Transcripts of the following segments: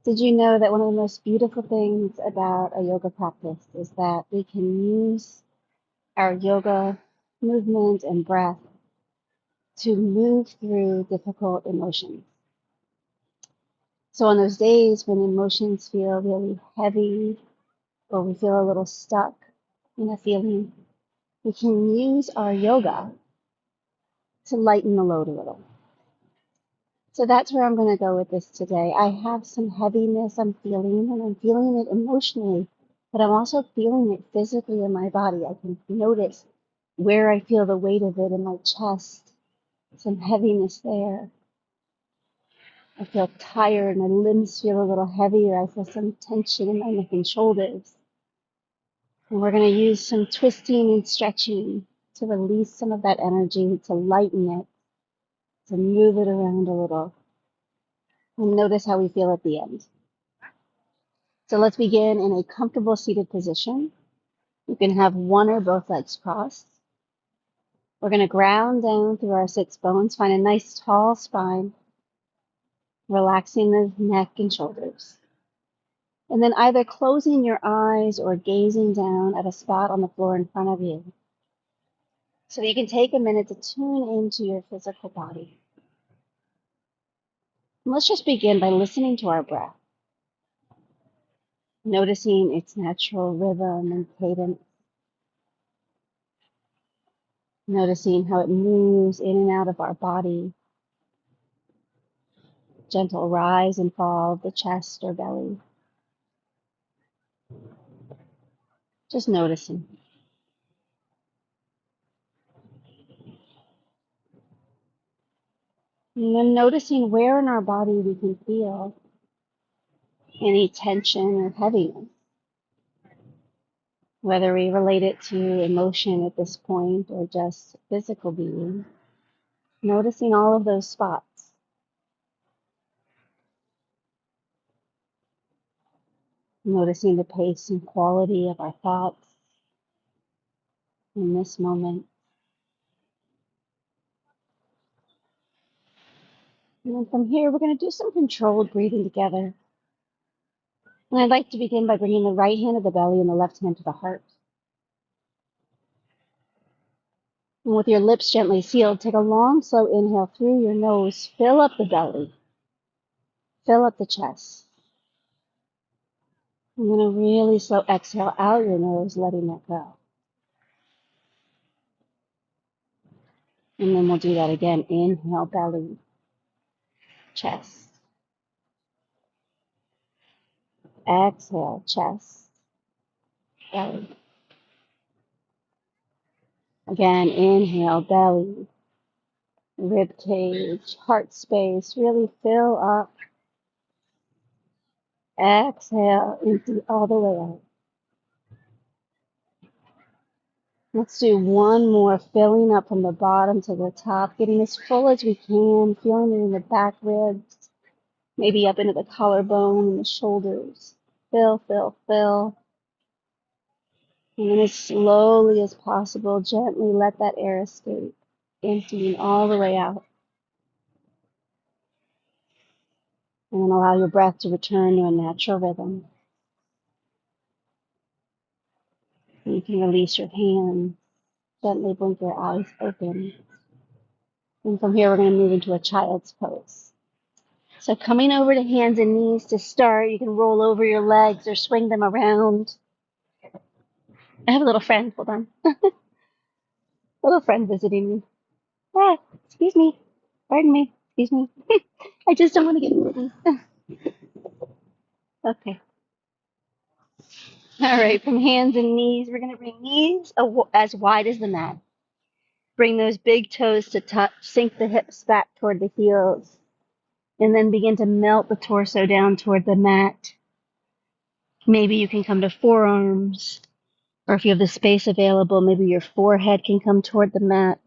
Did you know that one of the most beautiful things about a yoga practice is that we can use our yoga movement and breath to move through difficult emotions? So on those days when emotions feel really heavy or we feel a little stuck in a feeling, we can use our yoga to lighten the load a little. So that's where I'm going to go with this today. I have some heaviness I'm feeling, and I'm feeling it emotionally, but I'm also feeling it physically in my body. I can notice where I feel the weight of it in my chest, some heaviness there. I feel tired, my limbs feel a little heavier. I feel some tension in my neck and shoulders. And we're going to use some twisting and stretching to release some of that energy, to lighten it, to move it around a little. And notice how we feel at the end. So let's begin in a comfortable seated position. You can have one or both legs crossed. We're going to ground down through our sits bones, find a nice tall spine, relaxing the neck and shoulders. And then either closing your eyes or gazing down at a spot on the floor in front of you. So you can take a minute to tune into your physical body. And let's just begin by listening to our breath, noticing its natural rhythm and cadence, noticing how it moves in and out of our body, gentle rise and fall of the chest or belly. Just noticing. And then noticing where in our body we can feel any tension or heaviness, whether we relate it to emotion at this point or just physical being. Noticing all of those spots. Noticing the pace and quality of our thoughts in this moment. And then from here, we're going to do some controlled breathing together. And I'd like to begin by bringing the right hand to the belly and the left hand to the heart. And with your lips gently sealed, take a long, slow inhale through your nose. Fill up the belly. Fill up the chest. I'm going to really slow exhale out your nose, letting that go. And then we'll do that again. Inhale, belly, chest. Exhale, chest, belly. Again, inhale, belly, rib cage, heart space. Really fill up. Exhale, empty all the way out. Let's do one more, filling up from the bottom to the top, getting as full as we can, feeling it in the back ribs, maybe up into the collarbone and the shoulders. Fill, fill, fill. And then as slowly as possible, gently let that air escape, emptying all the way out. And then allow your breath to return to a natural rhythm. And you can release your hands, gently blink your eyes open. And from here, we're going to move into a child's pose. So coming over to hands and knees to start, you can roll over your legs or swing them around. I have a little friend, hold on. Little friend visiting me. Ah, excuse me. Pardon me. Excuse me. I just don't want to get bitten. Okay. All right, from hands and knees, we're going to bring knees as wide as the mat. Bring those big toes to touch, sink the hips back toward the heels, and then begin to melt the torso down toward the mat. Maybe you can come to forearms, or if you have the space available, maybe your forehead can come toward the mat.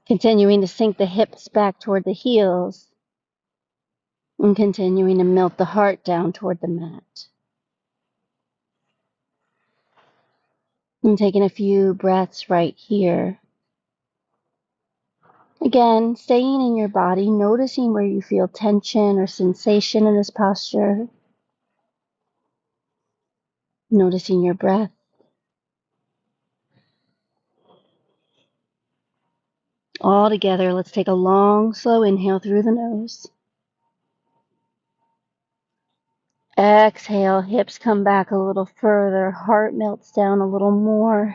Continuing to sink the hips back toward the heels, and continuing to melt the heart down toward the mat. And taking a few breaths right here. Again, staying in your body, noticing where you feel tension or sensation in this posture, noticing your breath. All together, let's take a long, slow inhale through the nose. Exhale, hips come back a little further, heart melts down a little more.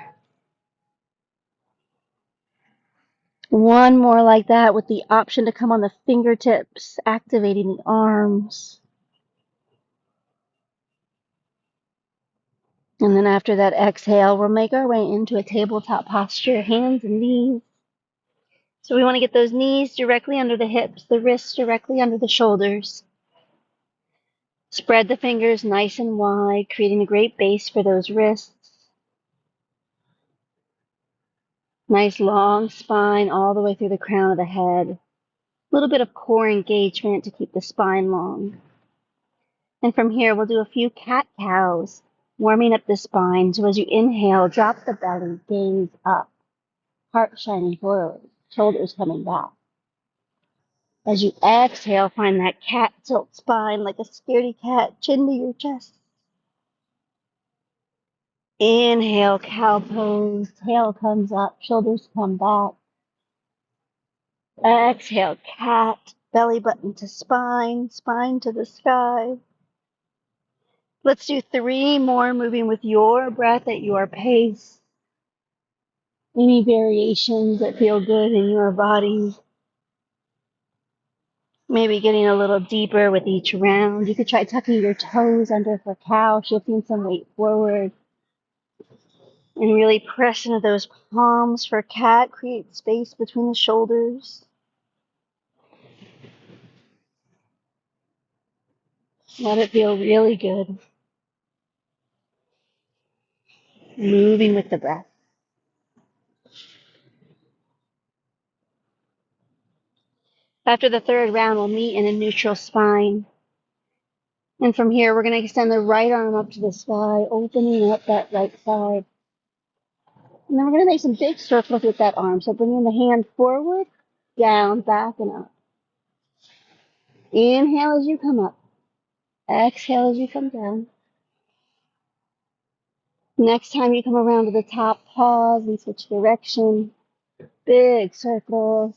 One more like that with the option to come on the fingertips, activating the arms. And then after that exhale, we'll make our way into a tabletop posture, hands and knees. So we want to get those knees directly under the hips, the wrists directly under the shoulders. Spread the fingers nice and wide, creating a great base for those wrists. Nice long spine all the way through the crown of the head. A little bit of core engagement to keep the spine long. And from here, we'll do a few cat-cows, warming up the spine. So as you inhale, drop the belly, gaze up, heart shining forward, shoulders coming back. As you exhale, find that cat tilt spine like a scaredy cat, chin to your chest. Inhale, cow pose, tail comes up, shoulders come back. Exhale, cat, belly button to spine, spine to the sky. Let's do 3 more, moving with your breath at your pace. Any variations that feel good in your body. Maybe getting a little deeper with each round. You could try tucking your toes under for cow, shifting some weight forward. And really press into those palms for cat. Create space between the shoulders. Let it feel really good. Moving with the breath. After the 3rd round, we'll meet in a neutral spine. And from here, we're going to extend the right arm up to the sky, opening up that right side. And then we're going to make some big circles with that arm. So bringing the hand forward, down, back, and up. Inhale as you come up. Exhale as you come down. Next time you come around to the top, pause and switch direction. Big circles.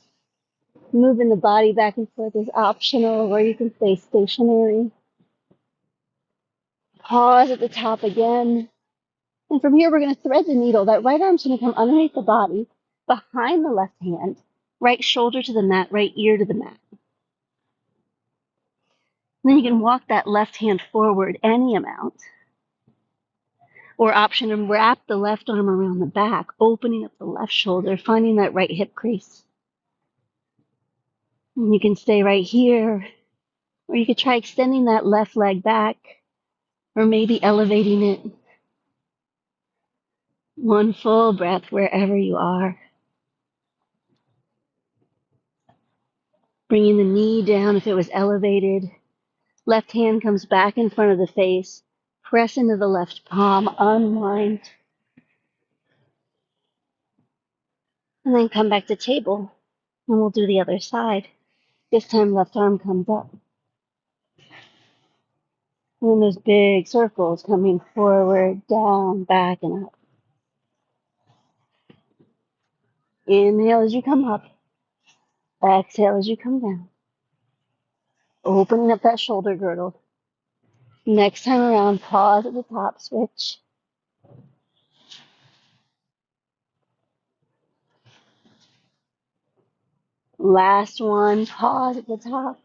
Moving the body back and forth is optional, or you can stay stationary. Pause at the top again. And from here, we're going to thread the needle. That right arm's going to come underneath the body, behind the left hand, right shoulder to the mat, right ear to the mat. And then you can walk that left hand forward any amount. Or option to wrap the left arm around the back, opening up the left shoulder, finding that right hip crease. And you can stay right here, or you could try extending that left leg back, or maybe elevating it. One full breath wherever you are. Bringing the knee down if it was elevated. Left hand comes back in front of the face. Press into the left palm, unwind. And then come back to table. And we'll do the other side. This time left arm comes up. And then those big circles coming forward, down, back, and up. Inhale as you come up. Exhale as you come down. Opening up that shoulder girdle. Next time around, pause at the top, switch. Last one, pause at the top.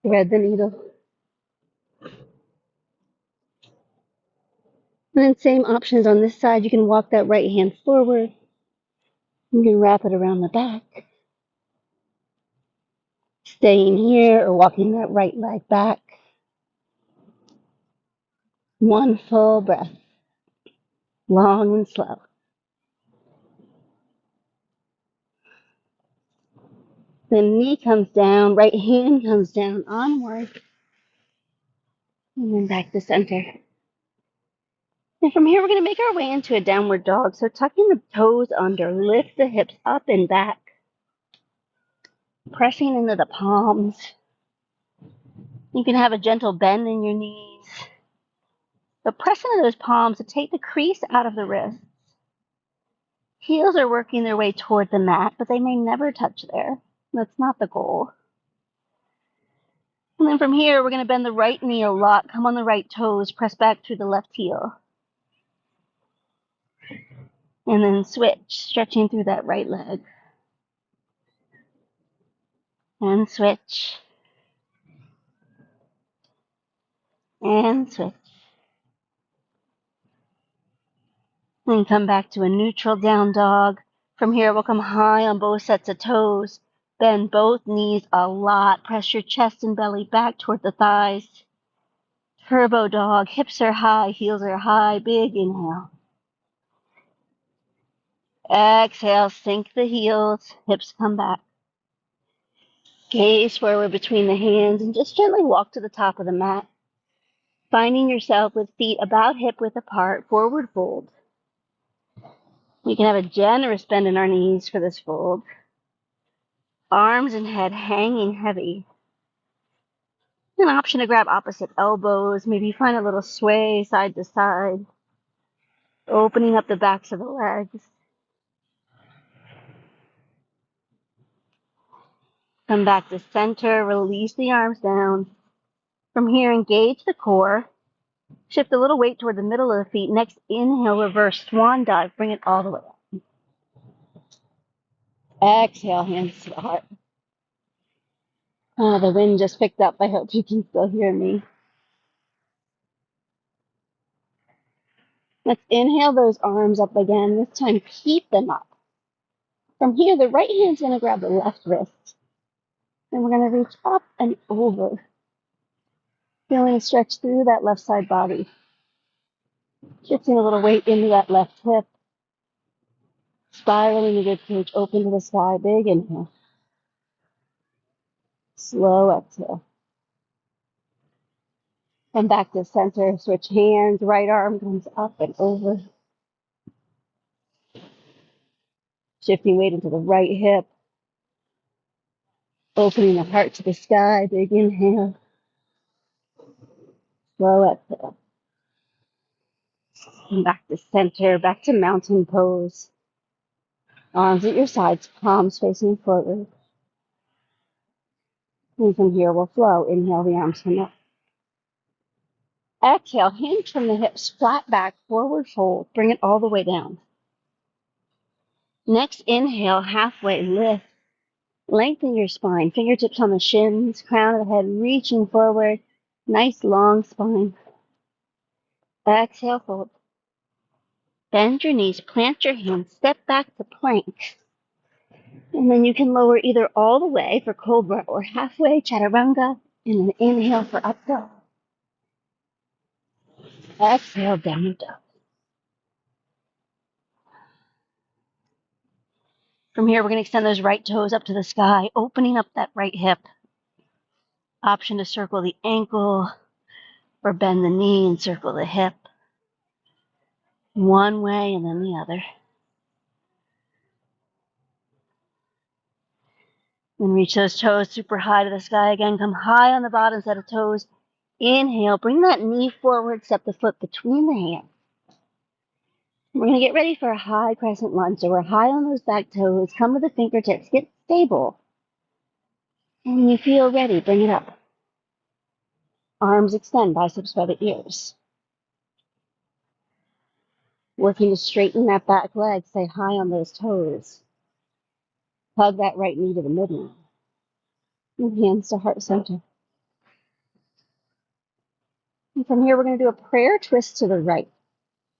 Thread the needle. And then same options on this side. You can walk that right hand forward. You can wrap it around the back. Staying here or walking that right leg back. One full breath. Long and slow. Then knee comes down, right hand comes down, onward. And then back to center. And from here, we're going to make our way into a downward dog. So tucking the toes under, lift the hips up and back. Pressing into the palms. You can have a gentle bend in your knees. But press into those palms to take the crease out of the wrist. Heels are working their way toward the mat, but they may never touch there. That's not the goal. And then from here, we're going to bend the right knee a lot, come on the right toes, press back through the left heel. And then switch, stretching through that right leg. And switch. And switch. And come back to a neutral down dog. From here, we'll come high on both sets of toes. Bend both knees a lot. Press your chest and belly back toward the thighs. Turbo dog. Hips are high, heels are high. Big inhale. Exhale, sink the heels. Hips come back. Gaze forward between the hands and just gently walk to the top of the mat. Finding yourself with feet about hip width apart, forward fold. We can have a generous bend in our knees for this fold. Arms and head hanging heavy. An option to grab opposite elbows, maybe find a little sway side to side. Opening up the backs of the legs. Come back to center, release the arms down. From here, engage the core. Shift a little weight toward the middle of the feet. Next, inhale, reverse swan dive. Bring it all the way up. Exhale, hands to the heart. Oh, the wind just picked up. I hope you can still hear me. Let's inhale those arms up again. This time, keep them up. From here, the right hand's going to grab the left wrist. And we're going to reach up and over. Feeling a stretch through that left side body. Shifting a little weight into that left hip. Spiraling the ribcage open to the sky. Big inhale. Slow exhale. Come back to center. Switch hands. Right arm comes up and over. Shifting weight into the right hip. Opening the heart to the sky. Big inhale. Slow exhale. Come back to center. Back to mountain pose. Arms at your sides. Palms facing forward. And from here we'll flow. Inhale, the arms come up. Exhale, hinge from the hips, flat back, forward fold. Bring it all the way down. Next, inhale, halfway lift. Lengthen your spine. Fingertips on the shins, crown of the head reaching forward. Nice long spine. Exhale, fold. Bend your knees, plant your hands, step back to plank. And then you can lower either all the way for cobra or halfway chaturanga. And then inhale for up dog. Exhale, down dog. From here, we're going to extend those right toes up to the sky, opening up that right hip. Option to circle the ankle or bend the knee and circle the hip. One way and then the other. Then reach those toes super high to the sky again. Come high on the bottom set of toes. Inhale, bring that knee forward, step the foot between the hands. We're going to get ready for a high crescent lunge. So we're high on those back toes. Come to the fingertips. Get stable. And when you feel ready, bring it up. Arms extend, biceps by the ears. Working to straighten that back leg. Stay high on those toes. Hug that right knee to the midline. And hands to heart center. And from here, we're going to do a prayer twist to the right.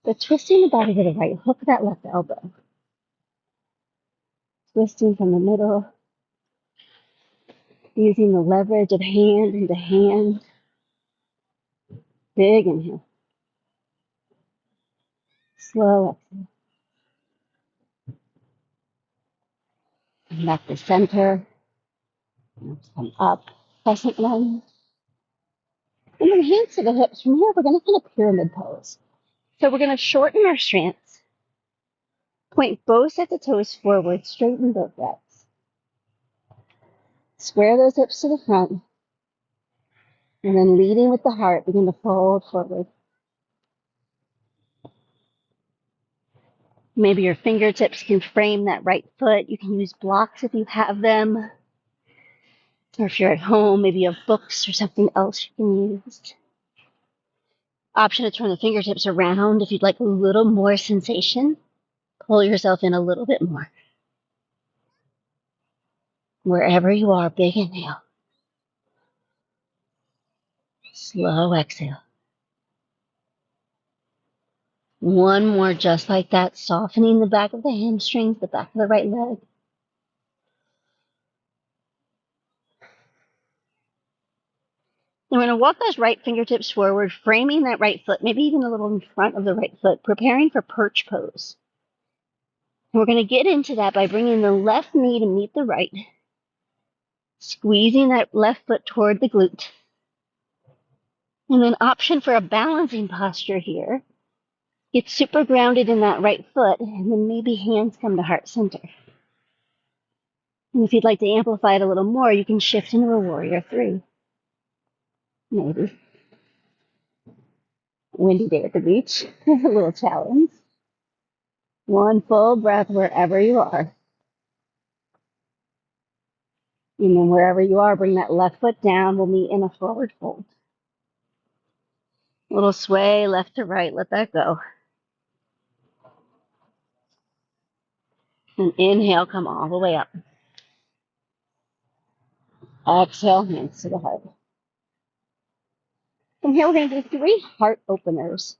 But twisting the body to the right, hook that left elbow. Twisting from the middle. Using the leverage of hand into hand. Big inhale. Slow exhale. Come back to center. Come up. Crescent lunge. And then hands to the hips. From here, we're going to kind of pyramid pose. So we're going to shorten our stance. Point both sets of toes forward. Straighten both legs. Square those hips to the front, and then leading with the heart, begin to fold forward. Maybe your fingertips can frame that right foot. You can use blocks if you have them. Or if you're at home, maybe you have books or something else you can use. Option to turn the fingertips around if you'd like a little more sensation. Pull yourself in a little bit more. Wherever you are, big inhale. Slow exhale. One more just like that, softening the back of the hamstrings, the back of the right leg. And we're going to walk those right fingertips forward, framing that right foot, maybe even a little in front of the right foot, preparing for perch pose. And we're going to get into that by bringing the left knee to meet the right, squeezing that left foot toward the glute. And then option for a balancing posture here. Get super grounded in that right foot, and then maybe hands come to heart center. And if you'd like to amplify it a little more, you can shift into a warrior 3. Maybe. Windy day at the beach. A little challenge. One full breath wherever you are. And then wherever you are, bring that left foot down. We'll meet in a forward fold. A little sway left to right. Let that go. And inhale, come all the way up. Exhale, hands to the heart. From here, we're going to do 3 heart openers.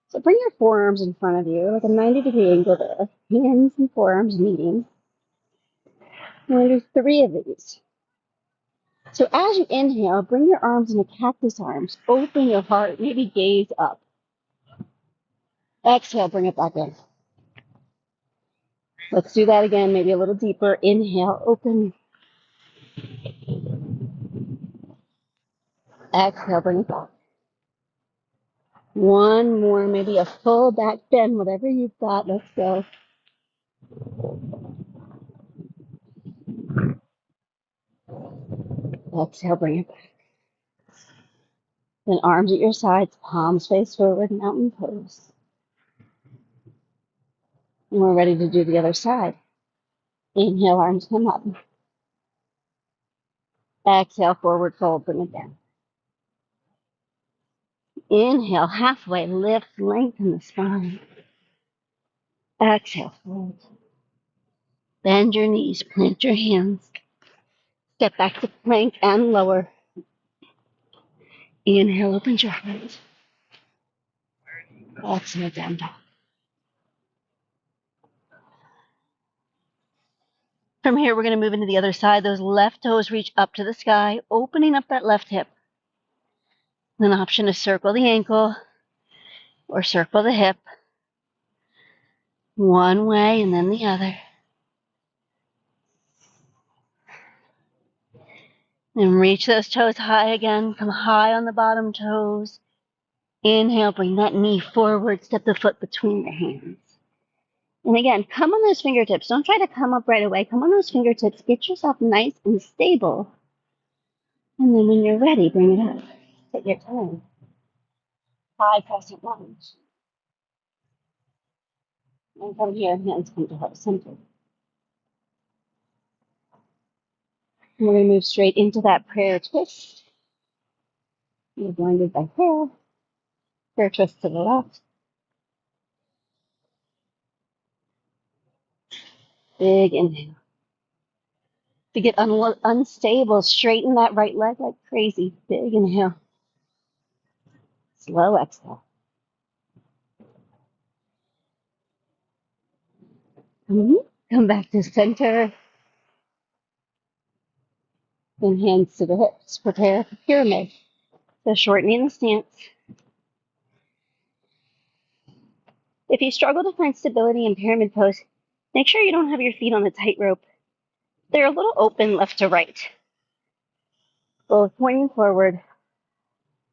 So bring your forearms in front of you, like a 90-degree angle there. Hands and forearms meeting. We're going to do 3 of these. So as you inhale, bring your arms into cactus arms. Open your heart, maybe gaze up. Exhale, bring it back in. Let's do that again, maybe a little deeper. Inhale, open. Exhale, bring it back. One more, maybe a full back bend, whatever you've got. Let's go. Exhale, bring it back. Then arms at your sides, palms face forward, mountain pose. And we're ready to do the other side. Inhale, arms come up. Exhale, forward fold, bring it down. Inhale, halfway, lift, lengthen the spine. Exhale, fold. Bend your knees, plant your hands. Step back to plank and lower. Inhale, open your heart. Exhale, down dog. From here, we're going to move into the other side. Those left toes reach up to the sky, opening up that left hip. An option to circle the ankle or circle the hip. One way and then the other. And reach those toes high again. Come high on the bottom toes. Inhale, bring that knee forward. Step the foot between the hands. And again, come on those fingertips. Don't try to come up right away. Come on those fingertips. Get yourself nice and stable. And then when you're ready, bring it up. Take your time. High crescent lunge. And from here, hands come to heart center. And we're going to move straight into that prayer twist. You're blinded by prayer. Prayer twist to the left. Big inhale. To get unstable, straighten that right leg like crazy. Big inhale. Slow exhale. Come back to center. And hands to the hips. Prepare for pyramid. So shortening the stance. If you struggle to find stability in pyramid pose, make sure you don't have your feet on the tightrope. They're a little open left to right. Both pointing forward.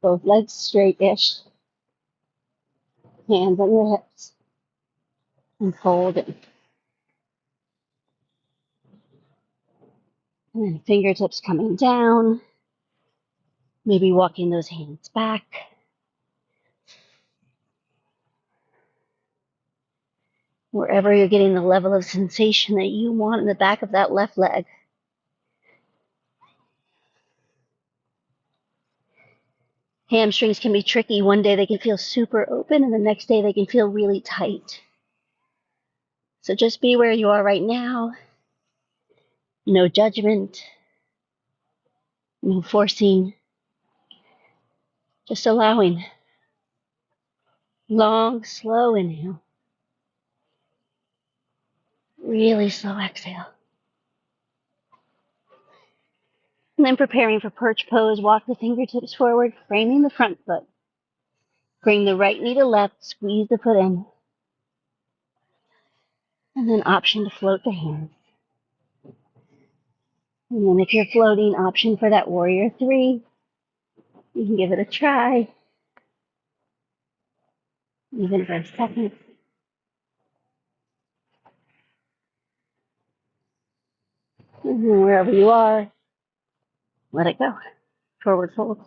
Both legs straight-ish. Hands on your hips. And fold it. And then fingertips coming down, maybe walking those hands back. Wherever you're getting the level of sensation that you want in the back of that left leg. Hamstrings can be tricky. One day they can feel super open, and the next day they can feel really tight. So just be where you are right now. No judgment, no forcing, just allowing. Long, slow inhale. Really slow exhale. And then preparing for perch pose, walk the fingertips forward, framing the front foot. Bring the right knee to left, squeeze the foot in. And then option to float the hands. And then if you're floating, option for that warrior three. You can give it a try, even for a second. And then wherever you are, let it go. Forward fold.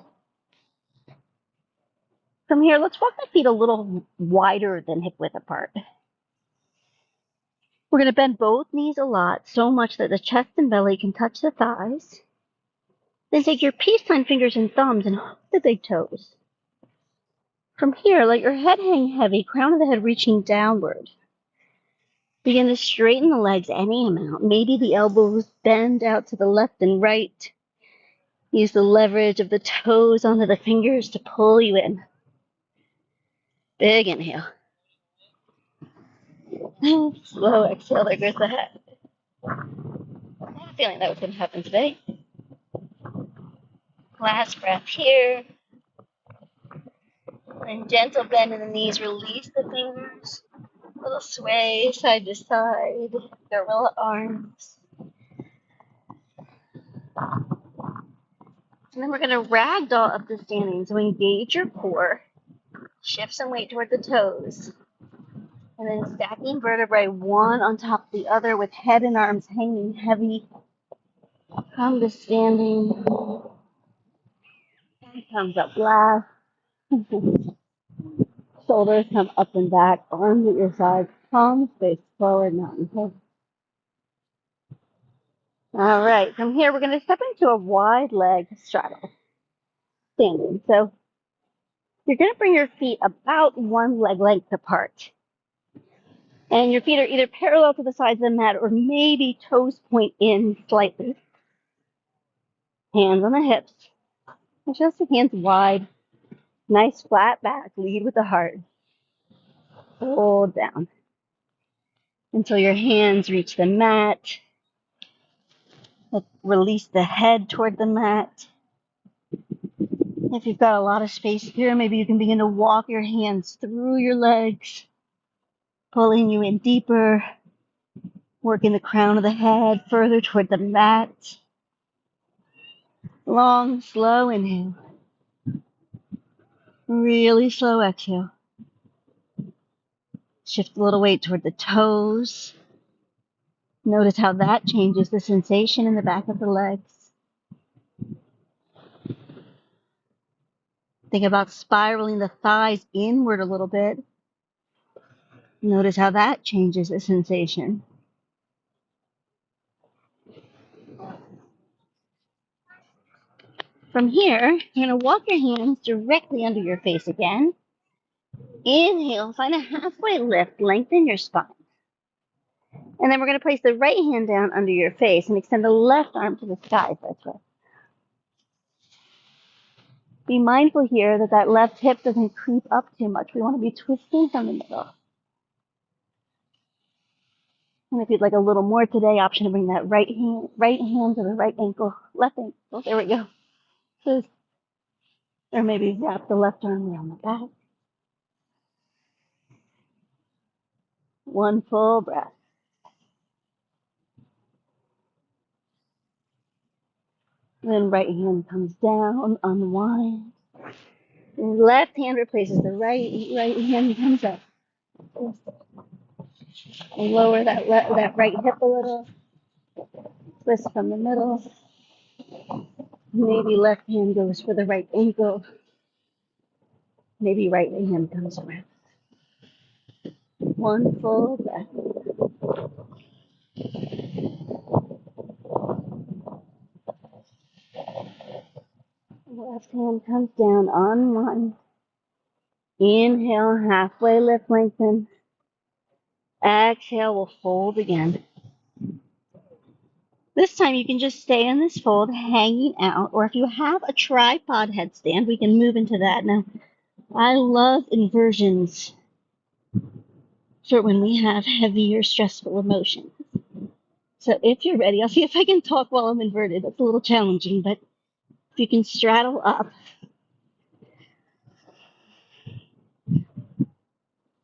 From here, let's walk the feet a little wider than hip width apart. We're going to bend both knees a lot, so much that the chest and belly can touch the thighs. Then take your peace sign fingers and thumbs and hook the big toes. From here, let your head hang heavy, crown of the head reaching downward. Begin to straighten the legs any amount. Maybe the elbows bend out to the left and right. Use the leverage of the toes onto the fingers to pull you in. Big inhale. Slow exhale, there goes the head. I had a feeling that was going to happen today. Last breath here. And gentle bend in the knees, release the fingers. Little sway side to side, gorilla arms. And then we're going to ragdoll up to standing. So engage your core, shift some weight toward the toes, and then stacking vertebrae one on top of the other with head and arms hanging heavy. Come to standing. Thumbs up last. Shoulders come up and back, arms at your sides, palms face forward, mountain pose. All right, from here we're going to step into a wide leg straddle. Standing. So you're going to bring your feet about one leg length apart. And your feet are either parallel to the sides of the mat or maybe toes point in slightly. Hands on the hips. And just the hands wide. Nice flat back. Lead with the heart. Hold down until your hands reach the mat. Release the head toward the mat. If you've got a lot of space here, maybe you can begin to walk your hands through your legs, pulling you in deeper, working the crown of the head further toward the mat. Long, slow inhale. Really slow exhale. Shift a little weight toward the toes. Notice how that changes the sensation in the back of the legs. Think about spiraling the thighs inward a little bit. Notice how that changes the sensation. From here, you're going to walk your hands directly under your face again. Inhale, find a halfway lift, lengthen your spine. And then we're going to place the right hand down under your face and extend the left arm to the sky for a twist. Be mindful here that that left hip doesn't creep up too much. We want to be twisting from the middle. And if you'd like a little more today, option to bring that right hand to the right ankle, left ankle. There we go. Twist. Or maybe wrap the left arm around the back. One full breath. Then right hand comes down, unwind. And left hand replaces the right hand comes up. And lower that right hip a little. Twist from the middle. Maybe left hand goes for the right ankle. Maybe right hand comes around. One full breath. Left hand comes down on one. Inhale, halfway lift, lengthen. Exhale, we'll fold again. This time you can just stay in this fold, hanging out, or if you have a tripod headstand, we can move into that. Now, I love inversions for when we have heavy or stressful emotions. So if you're ready, I'll see if I can talk while I'm inverted. It's a little challenging, but if you can straddle up.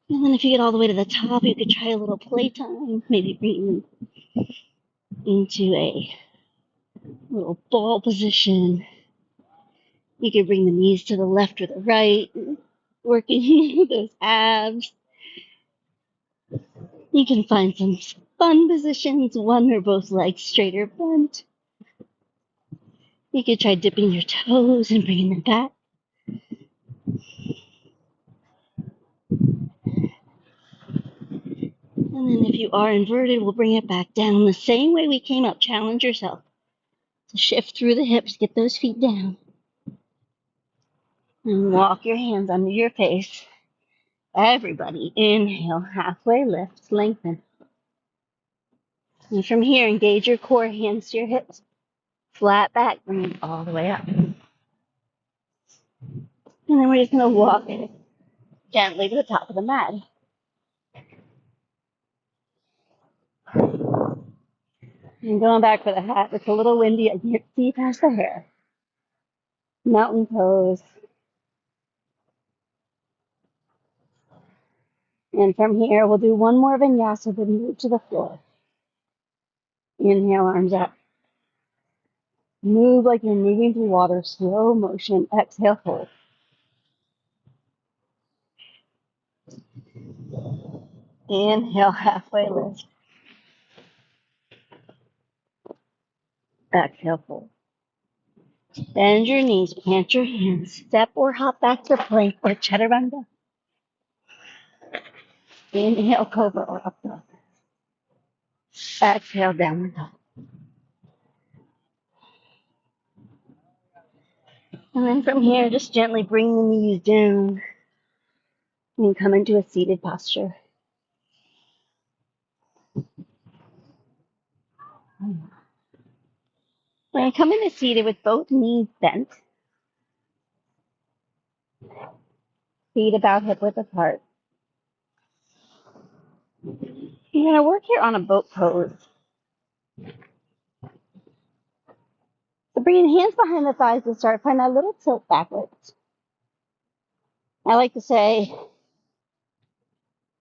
And then if you get all the way to the top, you could try a little playtime, maybe bring into a little ball position. You could bring the knees to the left or the right, working those abs. You can find some fun positions, one or both legs straight or bent. You could try dipping your toes and bringing them back. And then if you are inverted, we'll bring it back down the same way we came up. Challenge yourself to shift through the hips, get those feet down. And walk your hands under your face. Everybody, inhale, halfway lift, lengthen. And from here, engage your core, hands to your hips. Flat back, bring it all the way up. And then we're just going to walk gently to the top of the mat. And going back for the hat, it's a little windy. I can't see past the hair. Mountain pose. And from here, we'll do one more vinyasa, then move to the floor. Inhale, arms up. Move like you're moving through water, slow motion. Exhale, hold. Inhale, halfway lift. Exhale, fold. Bend your knees, plant your hands, step or hop back to plank or chaturanga. Inhale, cobra or up dog. Exhale, downward dog. And then from here, just gently bring the knees down and come into a seated posture. We're going to come into seated with both knees bent, feet about hip width apart. You're going to work here on a boat pose. So bringing hands behind the thighs to start, find that little tilt backwards. I like to say,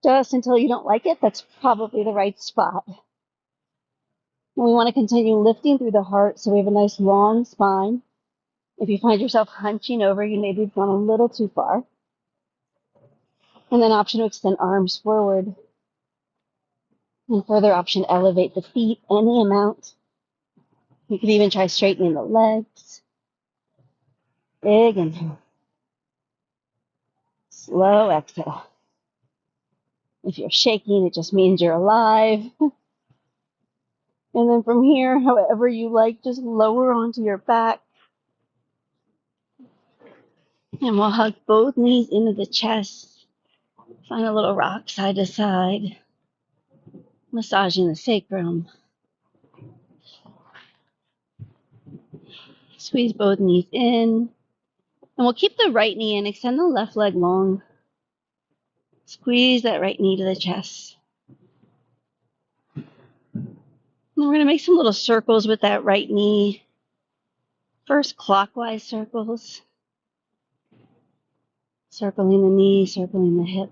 just until you don't like it, that's probably the right spot. And we want to continue lifting through the heart so we have a nice long spine. If you find yourself hunching over, you maybe have gone a little too far. And then option to extend arms forward. And further option, elevate the feet any amount. You could even try straightening the legs. Big inhale. Slow exhale. If you're shaking, it just means you're alive. And then from here, however you like, just lower onto your back. And we'll hug both knees into the chest. Find a little rock side to side. Massaging the sacrum. Squeeze both knees in. And we'll keep the right knee in. Extend the left leg long. Squeeze that right knee to the chest. And we're going to make some little circles with that right knee. First, clockwise circles. Circling the knee, circling the hip.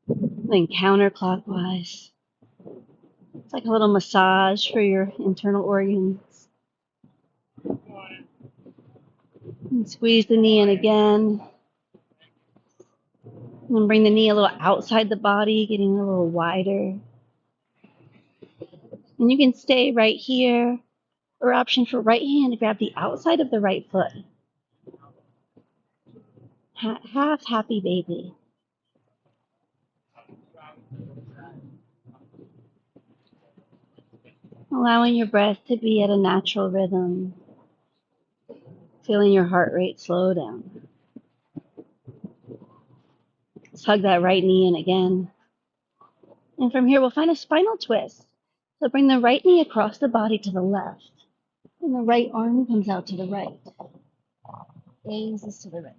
Then counterclockwise. It's like a little massage for your internal organs. And squeeze the knee in again. And then bring the knee a little outside the body, getting a little wider. And you can stay right here, Or option for right hand, grab the outside of the right foot. Half happy baby. Allowing your breath to be at a natural rhythm. Feeling your heart rate slow down. Let's hug that right knee in again. And from here, we'll find a spinal twist. So bring the right knee across the body to the left. And the right arm comes out to the right. Gaze is to the right.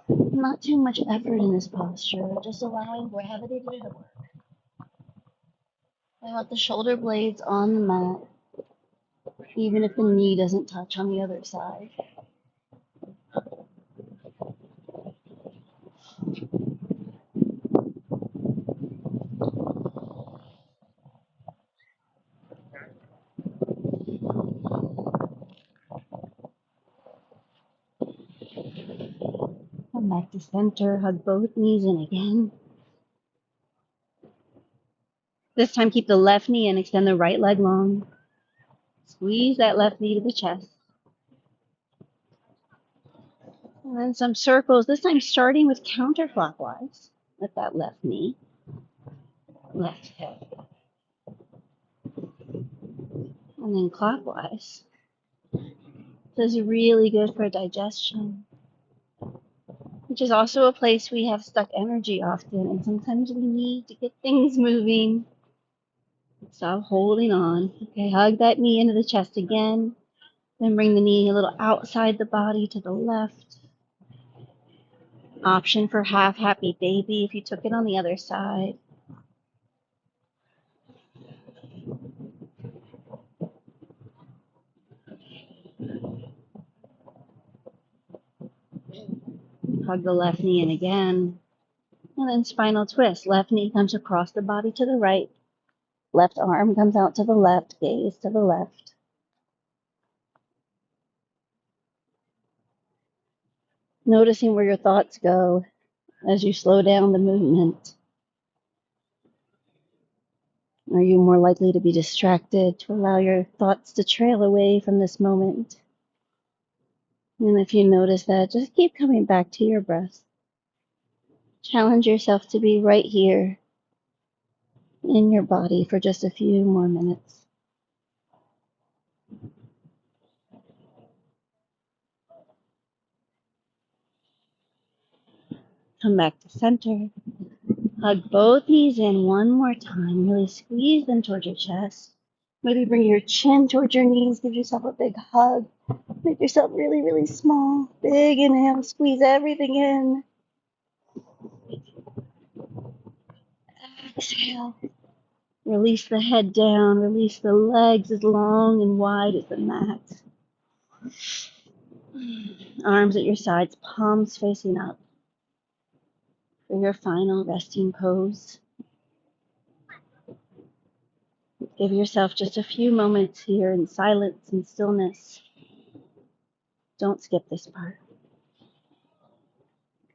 Not too much effort in this posture, just allowing gravity to do the work. I want the shoulder blades on the mat, even if the knee doesn't touch on the other side. Come back to center, hug both knees in again. This time keep the left knee and extend the right leg long. Squeeze that left knee to the chest. And then some circles, this time starting with counterclockwise with that left knee, left hip. And then clockwise. This is really good for digestion, which is also a place we have stuck energy often, and sometimes we need to get things moving. Stop holding on. Okay, hug that knee into the chest again. Then bring the knee a little outside the body to the left. Option for half happy baby if you took it on the other side. Hug the left knee in again. And then spinal twist. Left knee comes across the body to the right. Left arm comes out to the left. Gaze to the left. Noticing where your thoughts go as you slow down the movement. Are you more likely to be distracted, to allow your thoughts to trail away from this moment? And if you notice that, just keep coming back to your breath. Challenge yourself to be right here in your body for just a few more minutes. Come back to center. Hug both knees in one more time. Really squeeze them towards your chest. Maybe bring your chin towards your knees. Give yourself a big hug. Make yourself really, really small. Big inhale. Squeeze everything in. Exhale. Release the head down. Release the legs as long and wide as the mat. Arms at your sides, palms facing up for your final resting pose. Give yourself just a few moments here in silence and stillness. Don't skip this part.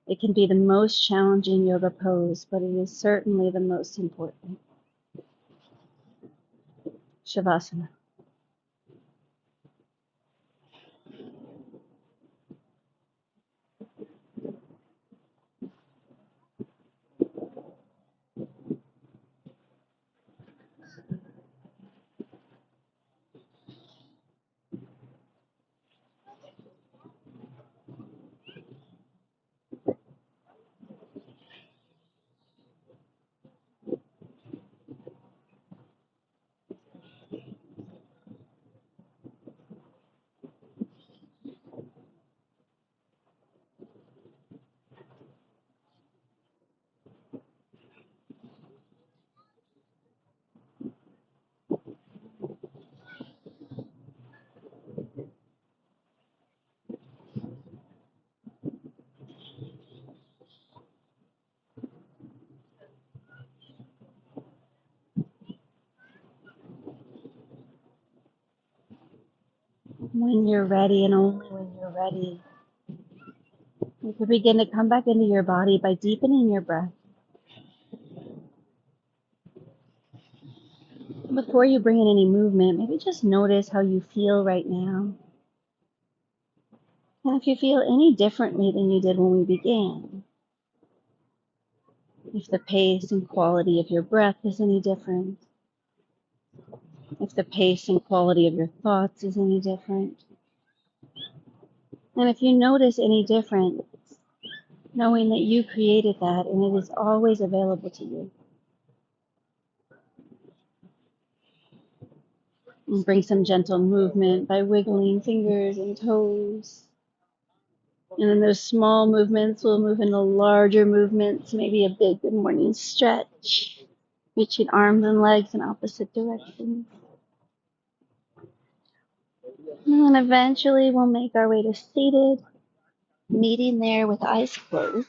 It can be the most challenging yoga pose, but it is certainly the most important. Shavasana. When you're ready, and only when you're ready, you can begin to come back into your body by deepening your breath. Before you bring in any movement, maybe just notice how you feel right now. And if you feel any differently than you did when we began, if the pace and quality of your breath is any different, if the pace and quality of your thoughts is any different, and if you notice any different, knowing that you created that and it is always available to you. And bring some gentle movement by wiggling fingers and toes. And then those small movements will move into larger movements, maybe a big good morning stretch, reaching arms and legs in opposite directions. And then eventually we'll make our way to seated, meeting there with eyes closed.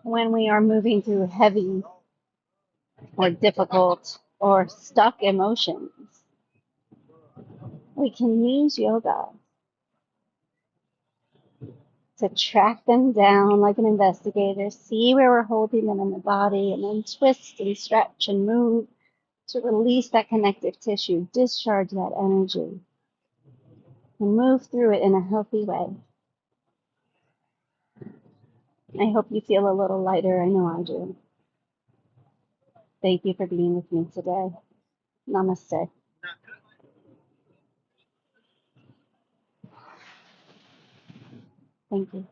When we are moving through heavy or difficult or stuck emotions, we can use yoga to track them down like an investigator, see where we're holding them in the body, and then twist and stretch and move to release that connective tissue, discharge that energy, and move through it in a healthy way. I hope you feel a little lighter. I know I do. Thank you for being with me today. Namaste. Thank you.